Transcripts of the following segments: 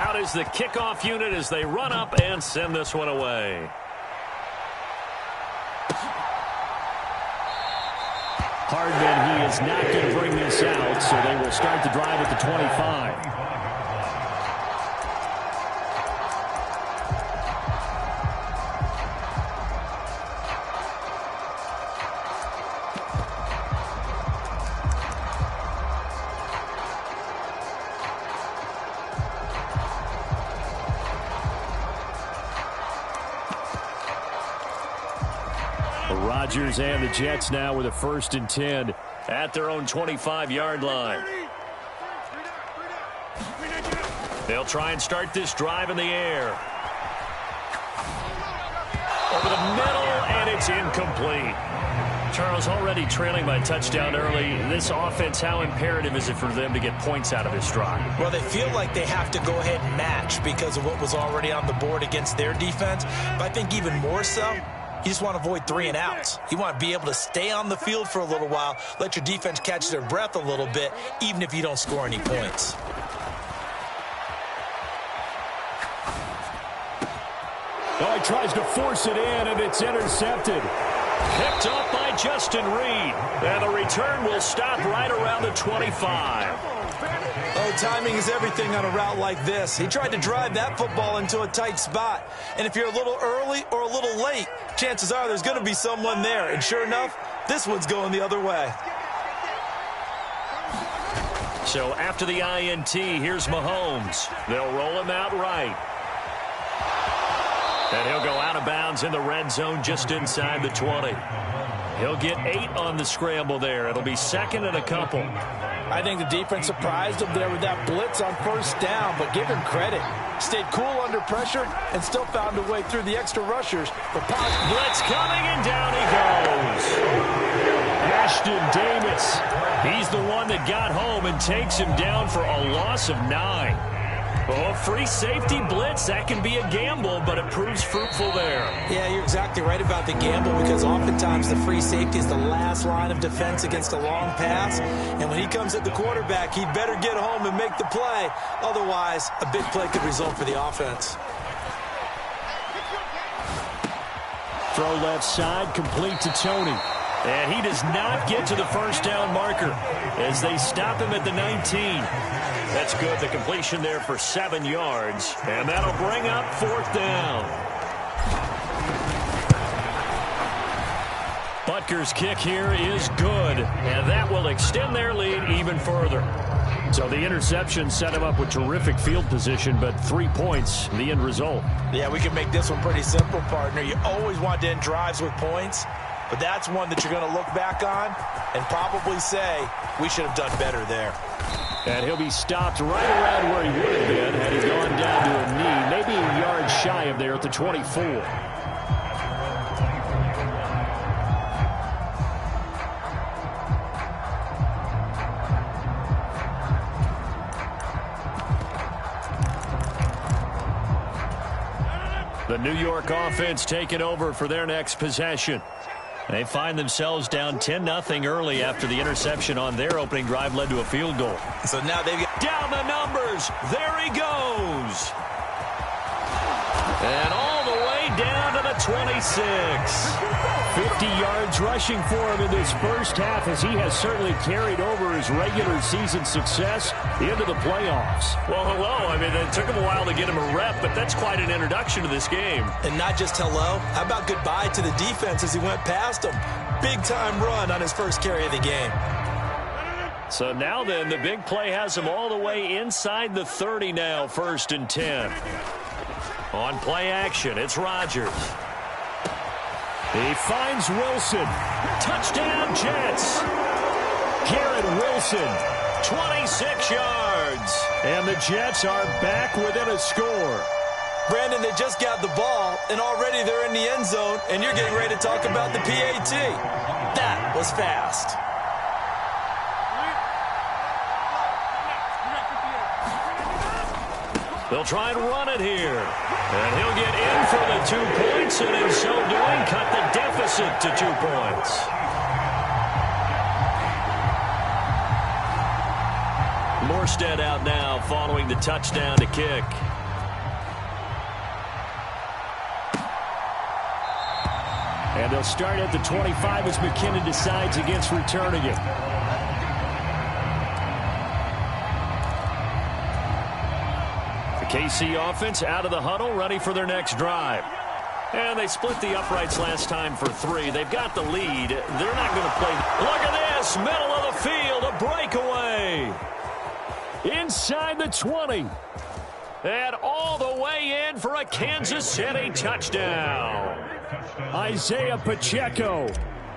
Out is the kickoff unit as they run up and send this one away. Hardman, he is not going to bring this out, so they will start the drive at the 25. Rodgers and the Jets now with a 1st and 10 at their own 25-yard line. They'll try and start this drive in the air. Over the middle, and it's incomplete. Charles, already trailing by a touchdown early. This offense, how imperative is it for them to get points out of this drive? Well, they feel like they have to go ahead and match because of what was already on the board against their defense. But I think even more so, you just want to avoid 3 and outs. You want to be able to stay on the field for a little while, let your defense catch their breath a little bit, even if you don't score any points. Oh, he tries to force it in, and it's intercepted. Picked up by Justin Reed. And the return will stop right around the 25. Oh, timing is everything on a route like this. He tried to drive that football into a tight spot. And if you're a little early or a little late, chances are there's going to be someone there. And sure enough, this one's going the other way. So after the INT, here's Mahomes. They'll roll him out right. And he'll go out of bounds in the red zone just inside the 20. He'll get 8 on the scramble there. It'll be 2nd and a couple. I think the defense surprised him there with that blitz on 1st down, but give him credit. Stayed cool under pressure and still found a way through the extra rushers. Blitz coming, and down he goes. Ashton Davis. He's the one that got home and takes him down for a loss of 9. Oh, free safety blitz, that can be a gamble, but it proves fruitful there. Yeah, you're exactly right about the gamble because oftentimes the free safety is the last line of defense against a long pass. And when he comes at the quarterback, he'd better get home and make the play. Otherwise, a big play could result for the offense. Throw left side, complete to Tony. And he does not get to the 1st down marker as they stop him at the 19. That's good. The completion there for 7 yards. And that'll bring up 4th down. Butker's kick here is good. And that will extend their lead even further. So the interception set him up with terrific field position, but 3 points, the end result. Yeah, we can make this one pretty simple, partner. You always want to end drives with points. But that's one that you're going to look back on and probably say, we should have done better there. And he'll be stopped right around where he would have been had he gone down to a knee, maybe a yard shy of there at the 24. The New York offense taking over for their next possession. They find themselves down 10-0 early after the interception on their opening drive led to a field goal. So now they've got down the numbers. There he goes. And all the way down to the 26. 50 yards rushing for him in this first half as he has certainly carried over his regular season success into the playoffs. Well, hello. I mean, it took him a while to get him a rep, but that's quite an introduction to this game. And not just hello. How about goodbye to the defense as he went past him? Big-time run on his first carry of the game. So now then, the big play has him all the way inside the 30 now, 1st and 10. On play action, it's Rodgers. He finds Wilson. Touchdown, Jets. Garrett Wilson, 26 yards. And the Jets are back within a score. Brandon, they just got the ball, and already they're in the end zone, and you're getting ready to talk about the PAT. That was fast. They'll try and run it here. And he'll get in for the 2 points, and in so doing, cut the deficit to 2 points. Morstead out now following the touchdown to kick. And they'll start at the 25 as McKinnon decides against returning it. The KC offense out of the huddle, ready for their next drive. And they split the uprights last time for 3. They've got the lead. They're not going to play. Look at this. Middle of the field. A breakaway. Inside the 20. And all the way in for a Kansas City touchdown. Isaiah Pacheco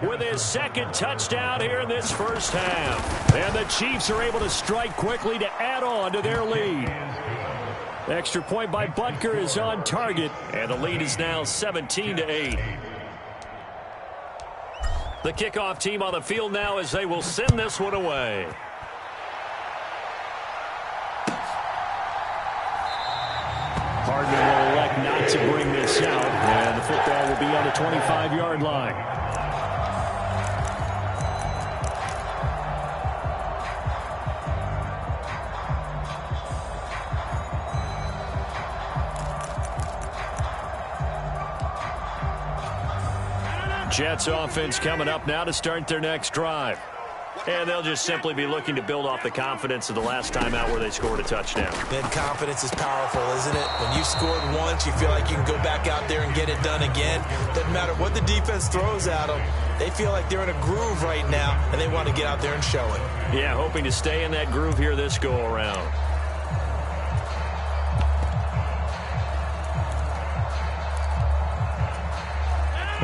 with his second touchdown here in this first half. And the Chiefs are able to strike quickly to add on to their lead. Extra point by Butker is on target, and the lead is now 17-8. The kickoff team on the field now as they will send this one away. Hardman will elect not to bring this out, and the football will be on the 25-yard line. Jets offense coming up now to start their next drive. And they'll just simply be looking to build off the confidence of the last time out where they scored a touchdown. Then confidence is powerful, isn't it? When you've scored once, you feel like you can go back out there and get it done again. Doesn't matter what the defense throws at them. They feel like they're in a groove right now, and they want to get out there and show it. Yeah, hoping to stay in that groove here this go-around.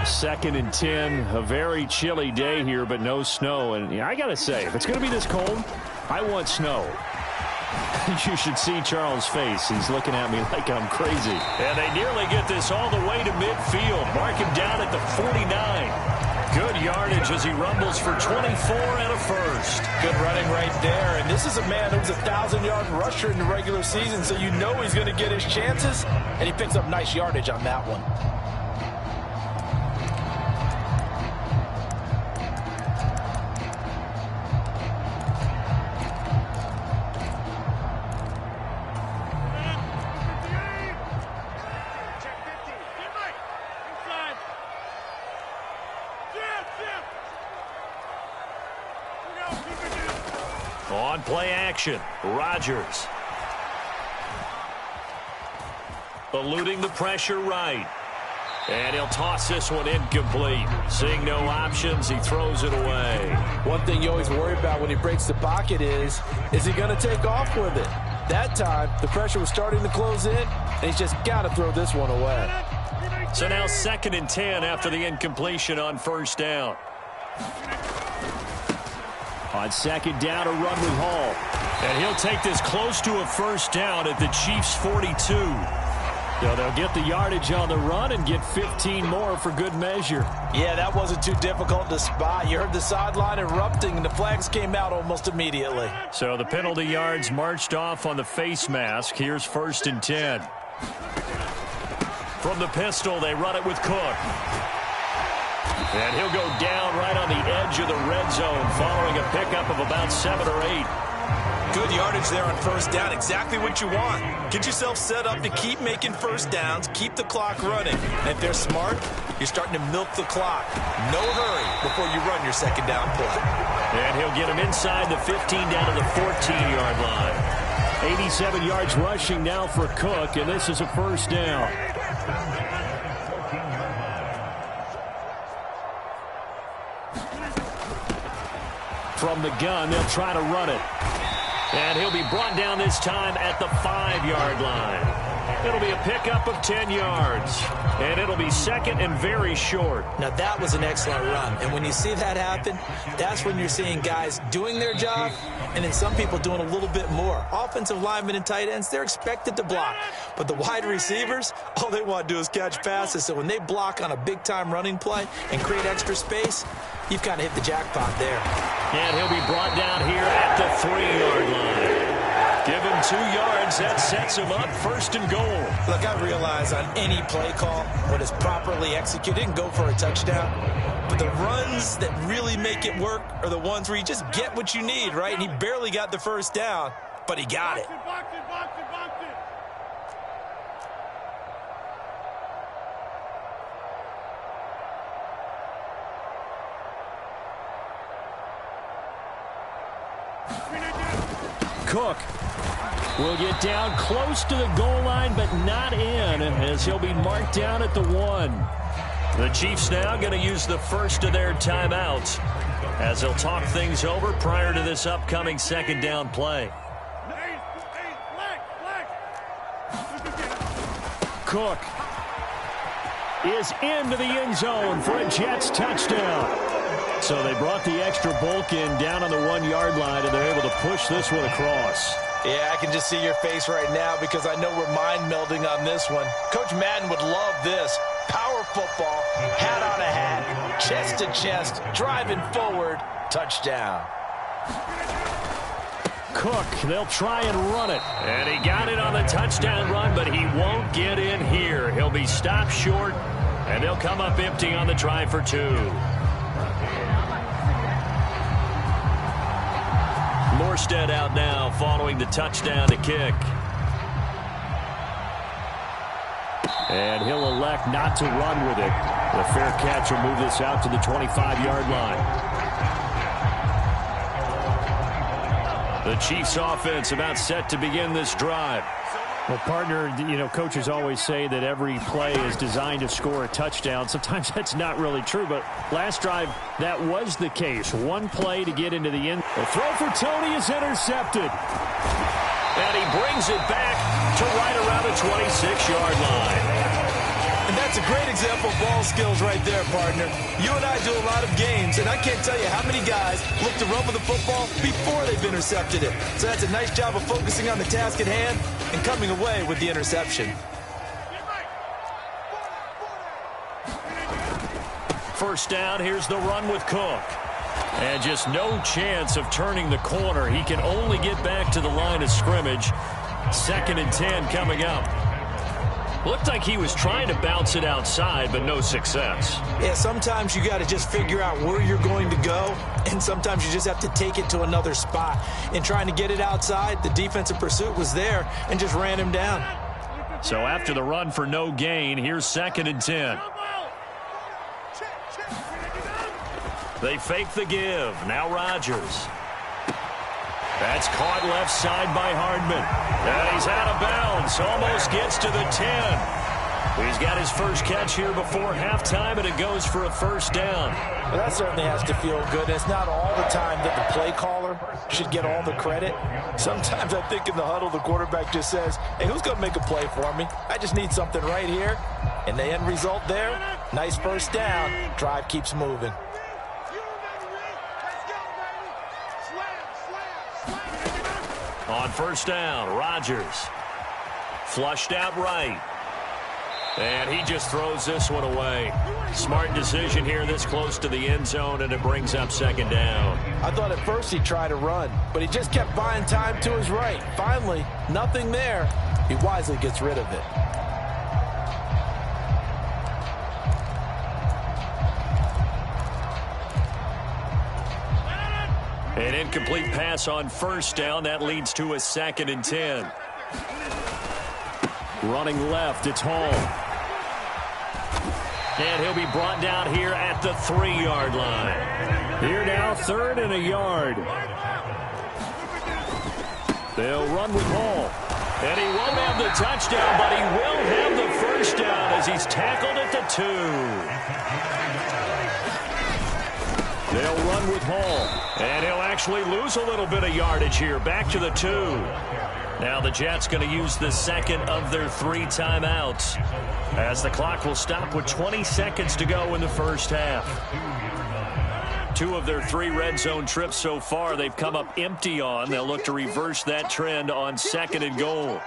Second and 10, a very chilly day here, but no snow. And yeah, I got to say, if it's going to be this cold, I want snow. You should see Charles' face. He's looking at me like I'm crazy. And they nearly get this all the way to midfield. Mark him down at the 49. Good yardage as he rumbles for 24 and a first. Good running right there. And this is a man who was a 1,000-yard rusher in the regular season, so you know he's going to get his chances. And he picks up nice yardage on that one. On play action, Rodgers. Eluding the pressure right. And he'll toss this one incomplete. Seeing no options, he throws it away. One thing you always worry about when he breaks the pocket is he going to take off with it? That time, the pressure was starting to close in, and he's just got to throw this one away. So now 2nd and 10 after the incompletion on first down. On second down, a run with Hall. And he'll take this close to a first down at the Chiefs' 42. So they'll get the yardage on the run and get 15 more for good measure. Yeah, that wasn't too difficult to spot. You heard the sideline erupting, and the flags came out almost immediately. So the penalty yards marched off on the face mask. Here's 1st and 10. From the pistol, they run it with Cook. And he'll go down right on the edge of the red zone following a pickup of about 7 or 8. Good yardage there on first down. Exactly what you want. Get yourself set up to keep making first downs, keep the clock running. And if they're smart, you're starting to milk the clock. No hurry before you run your second down play. And he'll get him inside the 15 down to the 14-yard line. 87 yards rushing now for Cook, and this is a first down. From the gun, they'll try to run it. And he'll be brought down this time at the 5-yard line. It'll be a pickup of 10 yards. And it'll be second and very short. Now, that was an excellent run. And when you see that happen, that's when you're seeing guys doing their job and then some people doing a little bit more. Offensive linemen and tight ends, they're expected to block. But the wide receivers, all they want to do is catch passes. So when they block on a big-time running play and create extra space, you've kind of hit the jackpot there. And he'll be brought down here at the 3-yard line. Give him 2 yards. That sets him up 1st and goal. Look, I realize on any play call, when it's properly executed, it can go for a touchdown. But the runs that really make it work are the ones where you just get what you need, right? And he barely got the first down, but he got it. Cook will get down close to the goal line, but not in, as he'll be marked down at the 1. The Chiefs now going to use the first of their timeouts as they'll talk things over prior to this upcoming second down play. Cook is into the end zone for a Jets touchdown. So they brought the extra bulk in down on the 1-yard line, and they're able to push this one across. Yeah, I can just see your face right now because I know we're mind melding on this one. Coach Madden would love this. Power football, hat on a hat, chest to chest, driving forward, touchdown. Cook, they'll try and run it. And he got it on the touchdown run, but he won't get in here. He'll be stopped short, and they'll come up empty on the try for 2. Morstead out now following the touchdown to kick. And he'll elect not to run with it. The fair catch will move this out to the 25-yard line. The Chiefs offense about set to begin this drive. Well, partner, coaches always say that every play is designed to score a touchdown. Sometimes that's not really true, but last drive, that was the case. One play to get into the end. The throw for Tony is intercepted. And he brings it back to right around the 26-yard line. And that's a great example of ball skills right there, partner. You and I do a lot of games, and I can't tell you how many guys look to run with the football before they've intercepted it. So that's a nice job of focusing on the task at hand and coming away with the interception. First down, here's the run with Cook. And just no chance of turning the corner. He can only get back to the line of scrimmage. 2nd and 10 coming up. Looked like he was trying to bounce it outside, but no success. Yeah, sometimes you got to just figure out where you're going to go, and sometimes you just have to take it to another spot. In trying to get it outside, the defensive pursuit was there and just ran him down. So after the run for no gain, here's 2nd and 10. They fake the give. Now Rodgers. That's caught left side by Hardman. And he's out of bounds. Almost gets to the 10. He's got his first catch here before halftime, and it goes for a first down. Well, that certainly has to feel good. It's not all the time that the play caller should get all the credit. Sometimes I think in the huddle, the quarterback just says, hey, who's going to make a play for me? I just need something right here. And the end result there, nice first down. Drive keeps moving. On first down, Rodgers flushed out right. And he just throws this one away. Smart decision here this close to the end zone, and it brings up 2nd down. I thought at first he'd try to run, but he just kept buying time to his right. Finally, nothing there. He wisely gets rid of it. An incomplete pass on first down. That leads to a 2nd and 10. Running left, it's Hall. And he'll be brought down here at the 3-yard line. Here now, 3rd and a yard. They'll run with Hall. And he won't have the touchdown, but he will have the first down as he's tackled at the 2. They'll run with Hall. And he'll actually lose a little bit of yardage here. Back to the 2. Now the Jets going to use the second of their 3 timeouts, as the clock will stop with 20 seconds to go in the first half. 2 of their 3 red zone trips so far they've come up empty on. They'll look to reverse that trend on 2nd and goal.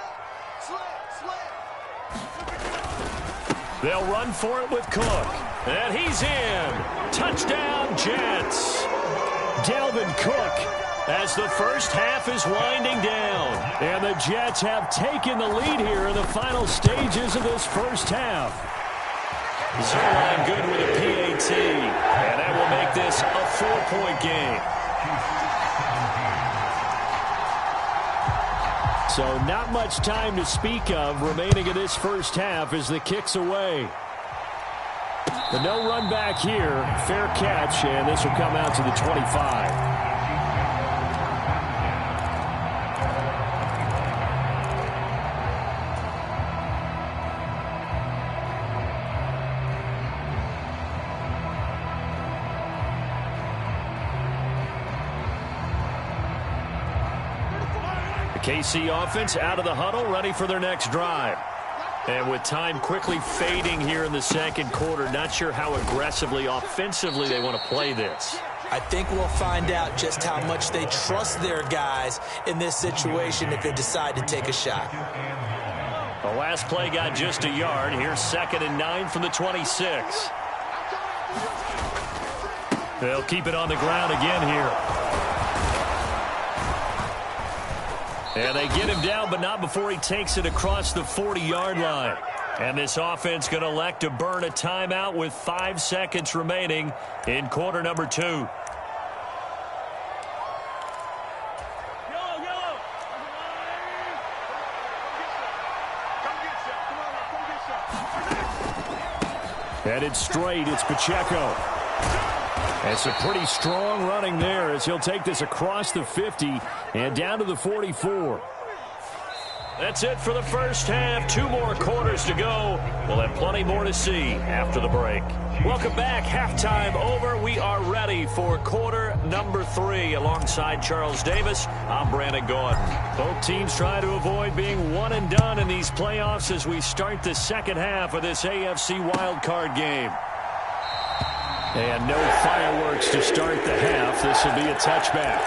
They'll run for it with Cook. And he's in. Touchdown, Jets. Dalvin Cook, as the first half is winding down. And the Jets have taken the lead here in the final stages of this first half. Zone line good with a PAT. And that will make this a 4-point game. So not much time to speak of remaining in this first half as the kick's away. The no run back here, fair catch, and this will come out to the 25. KC offense out of the huddle, ready for their next drive. And with time quickly fading here in the second quarter, not sure how aggressively, offensively they want to play this. I think we'll find out just how much they trust their guys in this situation if they decide to take a shot. The last play got just a yard. Here's 2nd and 9 from the 26. They'll keep it on the ground again here. And they get him down, but not before he takes it across the 40-yard line. And this offense going to elect to burn a timeout with 5 seconds remaining in quarter number 2. Headed straight, it's Pacheco. It's a pretty strong running there as he'll take this across the 50 and down to the 44. That's it for the first half. 2 more quarters to go. We'll have plenty more to see after the break. Welcome back. Halftime over. We are ready for quarter number 3. Alongside Charles Davis, I'm Brandon Gordon. Both teams try to avoid being one and done in these playoffs as we start the second half of this AFC wildcard game. And no fireworks to start the half. This will be a touchback.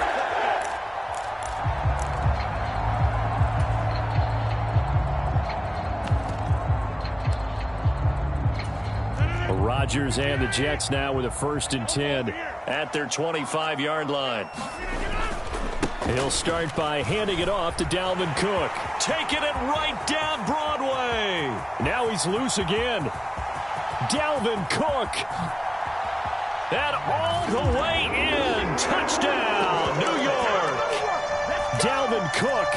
Rodgers and the Jets now with a 1st and 10 at their 25-yard line. He'll start by handing it off to Dalvin Cook. Taking it right down Broadway. Now he's loose again. Dalvin Cook. And all the way in. Touchdown, New York. Dalvin Cook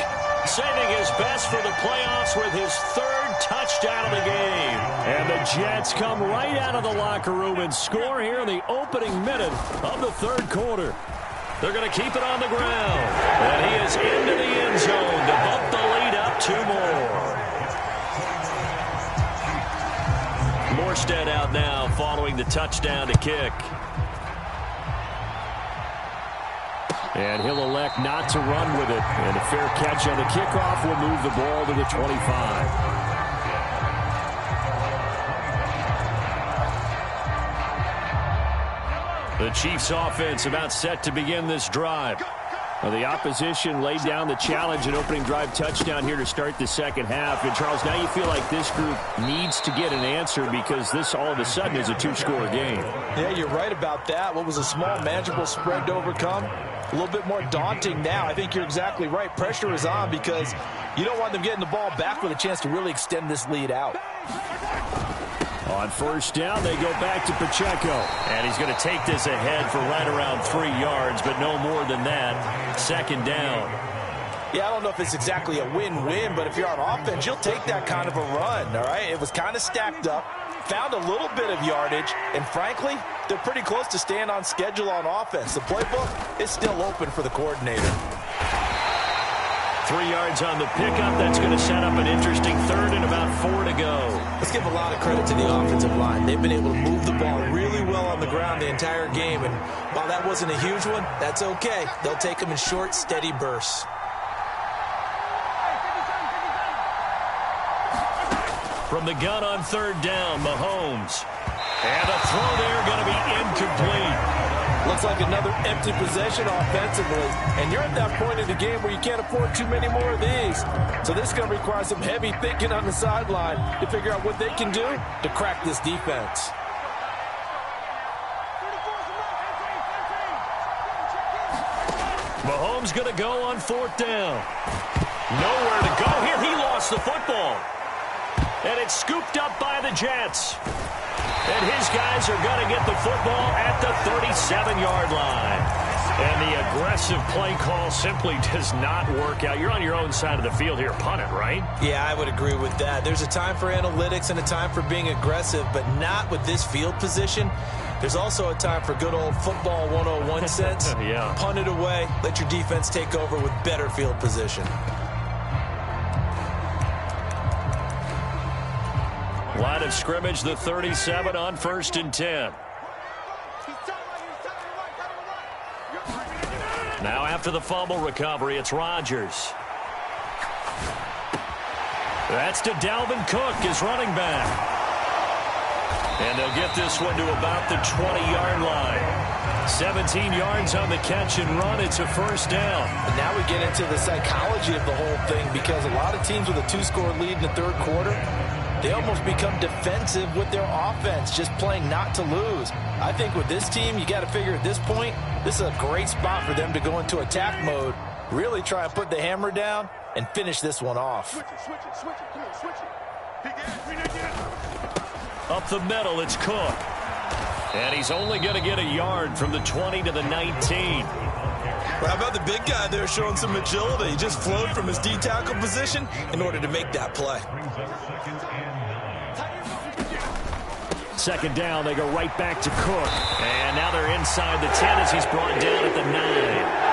saving his best for the playoffs with his 3rd touchdown of the game. And the Jets come right out of the locker room and score here in the opening minute of the 3rd quarter. They're going to keep it on the ground. And he is into the end zone to bump the lead up 2 more. Morstead out now following the touchdown to kick. And he'll elect not to run with it. And a fair catch on the kickoff will move the ball to the 25. The Chiefs offense about set to begin this drive. Well, the opposition laid down the challenge and opening drive touchdown here to start the second half. And, Charles, now you feel like this group needs to get an answer because this all of a sudden is a 2-score game. Yeah, you're right about that. What was a small, manageable spread to overcome, a little bit more daunting now. I think you're exactly right. Pressure is on because you don't want them getting the ball back with a chance to really extend this lead out. On 1st down, they go back to Pacheco. And he's going to take this ahead for right around 3 yards, but no more than that. 2nd down. Yeah, I don't know if it's exactly a win-win, but if you're on offense, you'll take that kind of a run, all right? It was kind of stacked up, found a little bit of yardage, and frankly, they're pretty close to staying on schedule on offense. The playbook is still open for the coordinator. 3 yards on the pickup. That's going to set up an interesting 3rd and about 4 to go. Let's give a lot of credit to the offensive line. They've been able to move the ball really well on the ground the entire game. And while that wasn't a huge one, that's okay. They'll take them in short, steady bursts. From the gun on 3rd down, Mahomes. And a throw there going to be incomplete. Looks like another empty possession offensively. And you're at that point in the game where you can't afford too many more of these. So this is going to require some heavy thinking on the sideline to figure out what they can do to crack this defense. Mahomes going to go on 4th down. Nowhere to go here. He lost the football. And it's scooped up by the Jets. And his guys are going to get the football at the 37-yard line. And the aggressive play call simply does not work out. You're on your own side of the field here. Punt it, right? Yeah, I would agree with that. There's a time for analytics and a time for being aggressive, but not with this field position. There's also a time for good old football 101 sense. Yeah. Punt it away. Let your defense take over with better field position. Line of scrimmage, the 37 on 1st and 10. Now after the fumble recovery, it's Rodgers. That's to Dalvin Cook, his running back. And they'll get this one to about the 20-yard line. 17 yards on the catch and run. It's a first down. And now we get into the psychology of the whole thing, because a lot of teams with a 2-score lead in the third quarter, they almost become defensive with their offense, just playing not to lose. I think with this team, you got to figure at this point, this is a great spot for them to go into attack mode, really try and put the hammer down and finish this one off. Up the middle, it's Cook. And he's only going to get a yard from the 20 to the 19. Well, how about the big guy there showing some agility? He just flowed from his D-tackle position in order to make that play. Second down, they go right back to Cook. And now they're inside the 10 as he's brought down at the 9.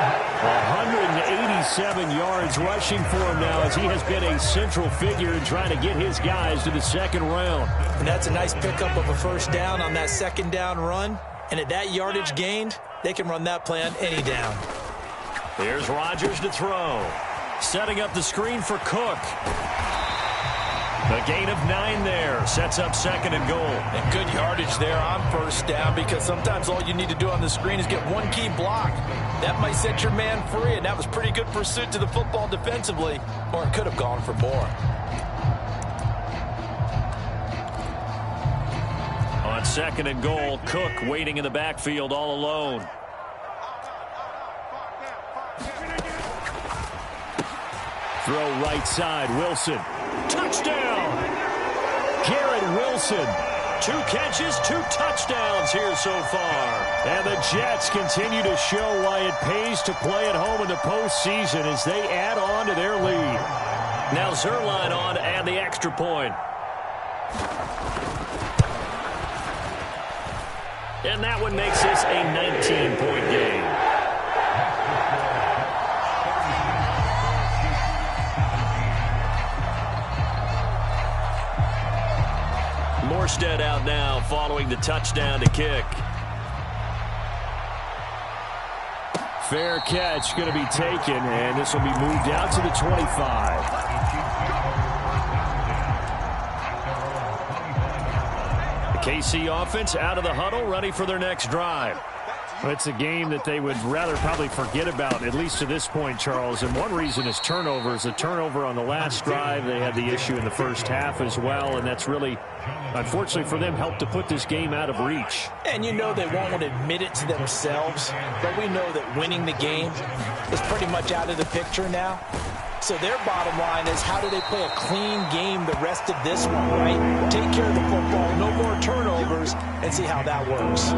187 yards rushing for him now, as he has been a central figure in trying to get his guys to the second round. And that's a nice pickup of a first down on that second down run. And at that yardage gained, they can run that play on any down. Here's Rodgers to throw. Setting up the screen for Cook. A gain of 9 there. Sets up second and goal. And good yardage there on first down, because sometimes all you need to do on the screen is get one key block. That might set your man free, and that was pretty good pursuit to the football defensively, or it could have gone for more. On second and goal, Cook waiting in the backfield all alone. Throw right side, Wilson. Touchdown! Garrett Wilson. 2 catches, 2 touchdowns here so far. And the Jets continue to show why it pays to play at home in the postseason as they add on to their lead. Now Zerline on to add the extra point. And that one makes this a 19-point game. Morstead out now following the touchdown to kick. Fair catch going to be taken, and this will be moved out to the 25. The KC offense out of the huddle, ready for their next drive. Well, it's a game that they would rather probably forget about, at least to this point, Charles. And one reason is turnovers. A turnover on the last drive. They had the issue in the first half as well, and that's really, unfortunately for them, helped to put this game out of reach. And you know they won't admit it to themselves, but we know that winning the game is pretty much out of the picture now. So their bottom line is, how do they play a clean game the rest of this one, right? Take care of the football, no more turnovers, and see how that works.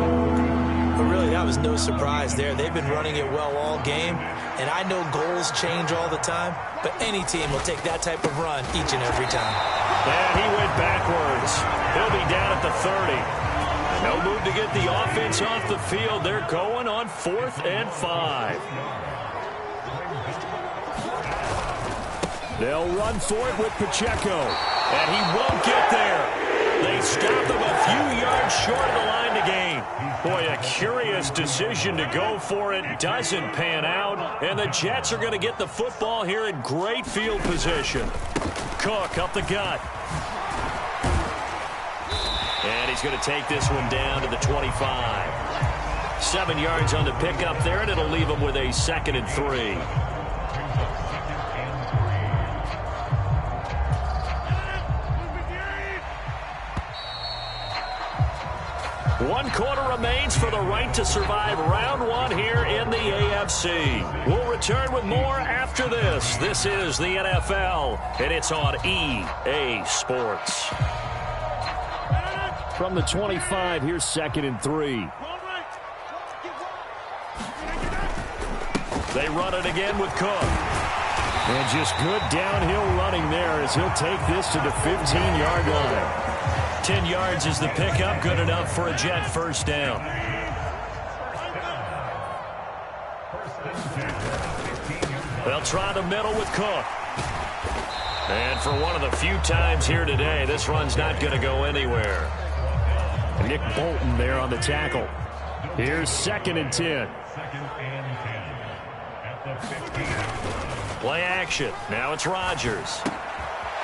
But really, that was no surprise there. They've been running it well all game, and I know goals change all the time, but any team will take that type of run each and every time. And he went backwards. He'll be down at the 30. No move to get the offense off the field. They're going on 4th and 5. They'll run for it with Pacheco. And he won't get there. They stopped him a few yards short of the line to gain. Boy, a curious decision to go for it. Doesn't pan out. And the Jets are going to get the football here in great field position. Cook up the gut. And he's going to take this one down to the 25. 7 yards on the pickup there, and it'll leave him with a 2nd and 3. One quarter remains for the right to survive round 1 here in the AFC. We'll return with more after this. This is the NFL, and it's on EA Sports. From the 25, here's 2nd and 3. They run it again with Cook. And just good downhill running there as he'll take this to the 15-yard line. 10 yards is the pickup, good enough for a Jet first down. They'll try the middle with Cook. And for one of the few times here today, this run's not going to go anywhere. Nick Bolton there on the tackle. Here's 2nd and 10. Play action. Now it's Rodgers.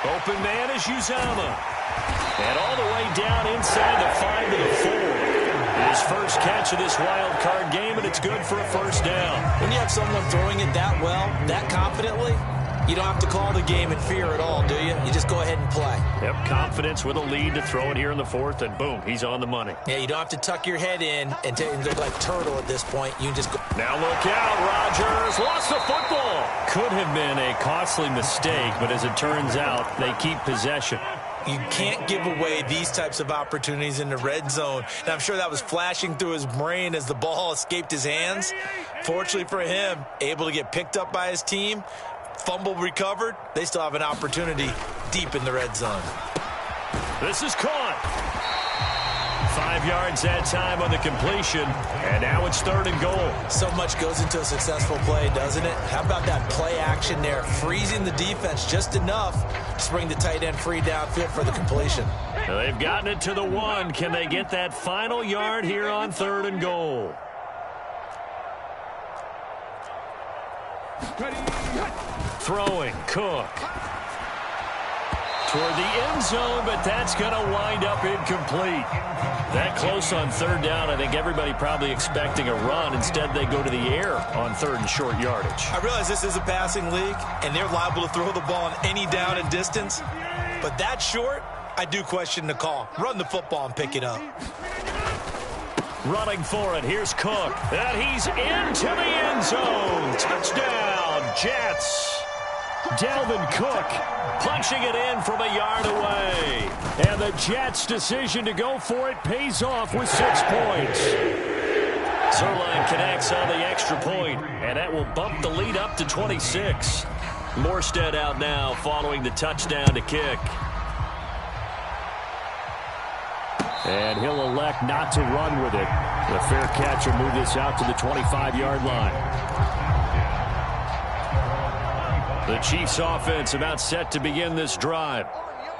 Open man is Uzama. And all the way down inside the 5 to the 4. His first catch of this wild card game, and it's good for a first down. When you have someone throwing it that well, that confidently, you don't have to call the game in fear at all, do you? You just go ahead and play. Yep, confidence with a lead to throw it here in the 4th, and boom, he's on the money. Yeah, you don't have to tuck your head in and look like turtle at this point. You can just go. Now look out, Rodgers lost the football. Could have been a costly mistake, but as it turns out, they keep possession. You can't give away these types of opportunities in the red zone. And I'm sure that was flashing through his brain as the ball escaped his hands. Fortunately for him, able to get picked up by his team. Fumble recovered. They still have an opportunity deep in the red zone. This is caught. 5 yards that time on the completion, and now it's 3rd and goal. So much goes into a successful play, doesn't it? How about that play action there, freezing the defense just enough to bring the tight end free downfield for the completion. Now they've gotten it to the 1. Can they get that final yard here on 3rd and goal? Throwing, Cook. Toward the end zone, but that's going to wind up incomplete. That close on 3rd down, I think everybody probably expecting a run. Instead, they go to the air on 3rd and short yardage. I realize this is a passing league, and they're liable to throw the ball on any down and distance. But that short, I do question the call. Run the football and pick it up. Running for it, here's Cook. And he's into the end zone. Touchdown, Jets. Dalvin Cook punching it in from a yard away. And the Jets' decision to go for it pays off with 6 points. Zerline connects on the extra point, and that will bump the lead up to 26. Morstead out now following the touchdown to kick. And he'll elect not to run with it. The fair catch will move this out to the 25-yard line. The Chiefs offense about set to begin this drive.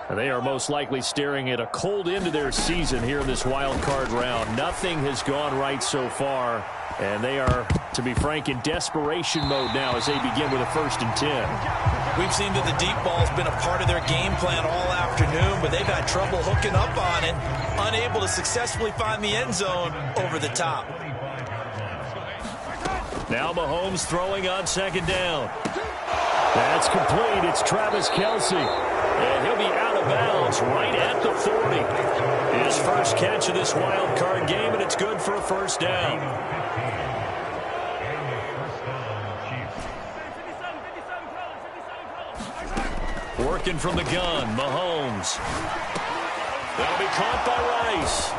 They are most likely staring at a cold end to their season here in this wild card round. Nothing has gone right so far, and they are, to be frank, in desperation mode now as they begin with a 1st and 10. We've seen that the deep ball has been a part of their game plan all afternoon, but they've had trouble hooking up on it, unable to successfully find the end zone over the top. Now Mahomes throwing on 2nd down. That's complete. It's Travis Kelce. And he'll be out of bounds right at the 40. His first catch of this wild card game, and it's good for a first down. Working from the gun, Mahomes. That'll be caught by Rice.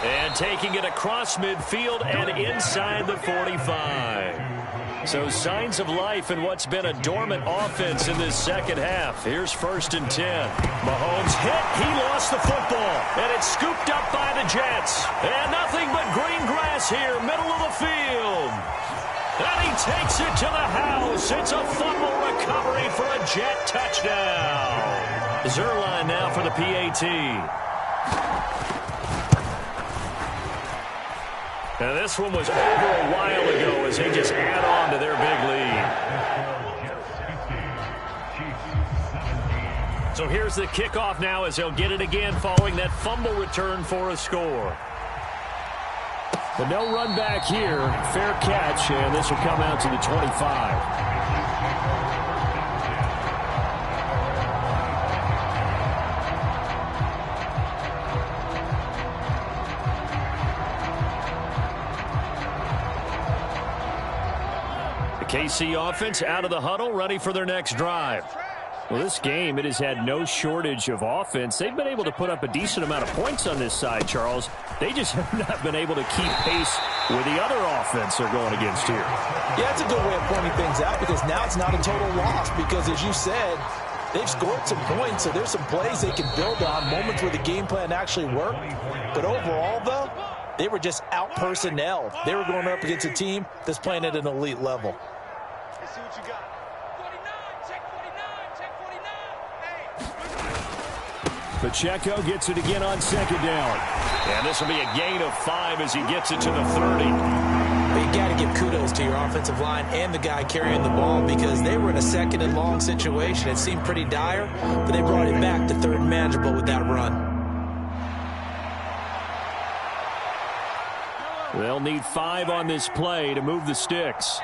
And taking it across midfield and inside the 45. So signs of life in what's been a dormant offense in this second half. Here's 1st and 10. Mahomes hit. He lost the football. And it's scooped up by the Jets. And nothing but green grass here, middle of the field. And he takes it to the house. It's a fumble recovery for a Jet touchdown. Zerline now for the PAT. Now this one was over a while ago as they just add on to their big lead. So here's the kickoff now as they'll get it again following that fumble return for a score. The no run back here, fair catch, and this will come out to the 25. KC offense out of the huddle, ready for their next drive. Well, this game, it has had no shortage of offense. They've been able to put up a decent amount of points on this side, Charles. They just have not been able to keep pace with the other offense they're going against here. Yeah, that's a good way of pointing things out because now it's not a total loss because, as you said, they've scored some points, so there's some plays they can build on, moments where the game plan actually worked. But overall, though, they were just out-personnel. They were going up against a team that's playing at an elite level. See what you got. 49, check 49, check 49. Pacheco gets it again on 2nd down. And this will be a gain of 5 as he gets it to the 30. Big got to give kudos to your offensive line and the guy carrying the ball because they were in a second and long situation. It seemed pretty dire, but they brought it back to third and manageable with that run. They'll need 5 on this play to move the sticks.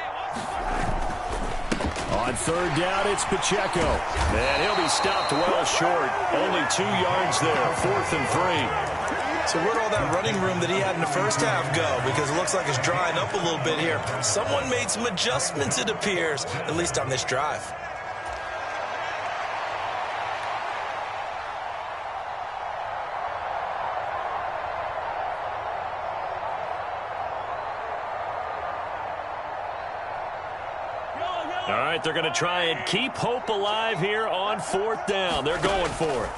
On third down, it's Pacheco. And he'll be stopped well short. Only 2 yards there, 4th and 3. So where'd all that running room that he had in the first half go? Because it looks like it's drying up a little bit here. Someone made some adjustments, it appears, at least on this drive. All right, they're going to try and keep hope alive here on 4th down. They're going for it.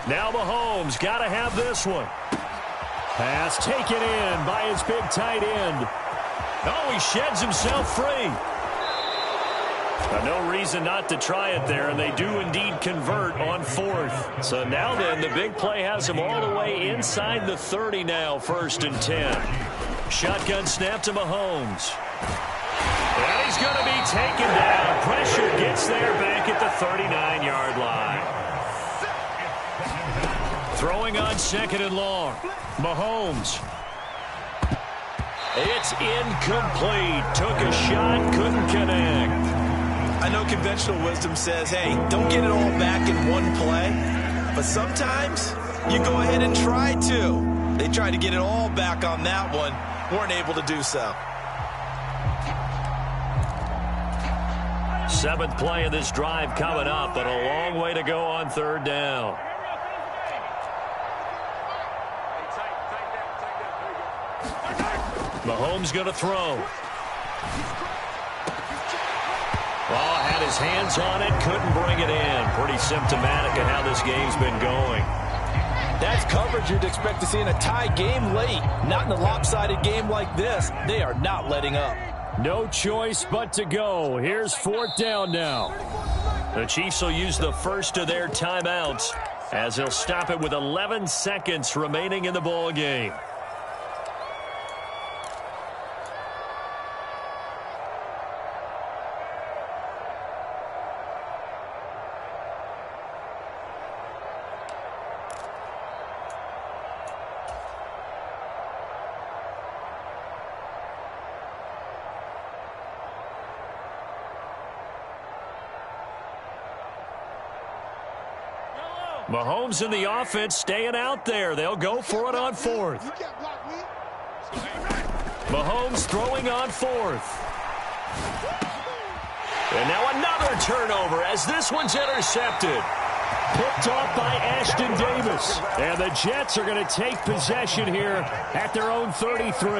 Now Mahomes got to have this one. Pass taken in by his big tight end. Oh, he sheds himself free. No reason not to try it there, and they do indeed convert on 4th. So now then, the big play has him all the way inside the 30 now, 1st and 10. Shotgun snap to Mahomes. And he's going to be taken down. Pressure gets there back at the 39-yard line. Throwing on 2nd and long. Mahomes. It's incomplete. Took a shot, couldn't connect. I know conventional wisdom says, hey, don't get it all back in one play. But sometimes you go ahead and try to. They tried to get it all back on that one. Weren't able to do so. 7th play of this drive coming up, but a long way to go on 3rd down. Mahomes going to throw. Oh, had his hands on it, couldn't bring it in. Pretty symptomatic of how this game's been going. That's coverage you'd expect to see in a tie game late. Not in a lopsided game like this. They are not letting up. No choice but to go. Here's 4th down now. The Chiefs will use the first of their timeouts as they'll stop it with 11 seconds remaining in the ball game. Mahomes in the offense staying out there. They'll go for it on 4th. Mahomes throwing on 4th. And now another turnover as this one's intercepted. Picked off by Ashton Davis. And the Jets are going to take possession here at their own 33.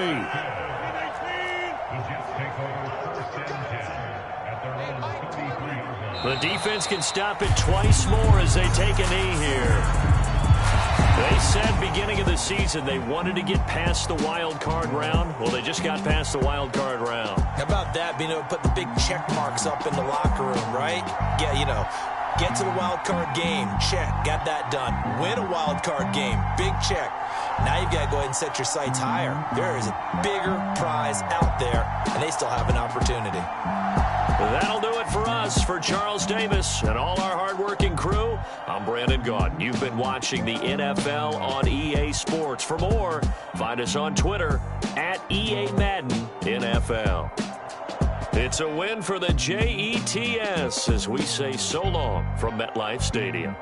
The defense can stop it twice more as they take a knee here. They said beginning of the season they wanted to get past the wild card round. Well, they just got past the wild card round. How about that, being able to put the big check marks up in the locker room, right? Get to the wild card game, check, got that done. Win a wild card game, big check. Now you've got to go ahead and set your sights higher. There is a bigger prize out there, and they still have an opportunity. That'll do it for us. For Charles Davis and all our hardworking crew, I'm Brandon Gaudin. You've been watching the NFL on EA Sports. For more, find us on Twitter at EA Madden NFL. It's a win for the Jets as we say so long from MetLife Stadium.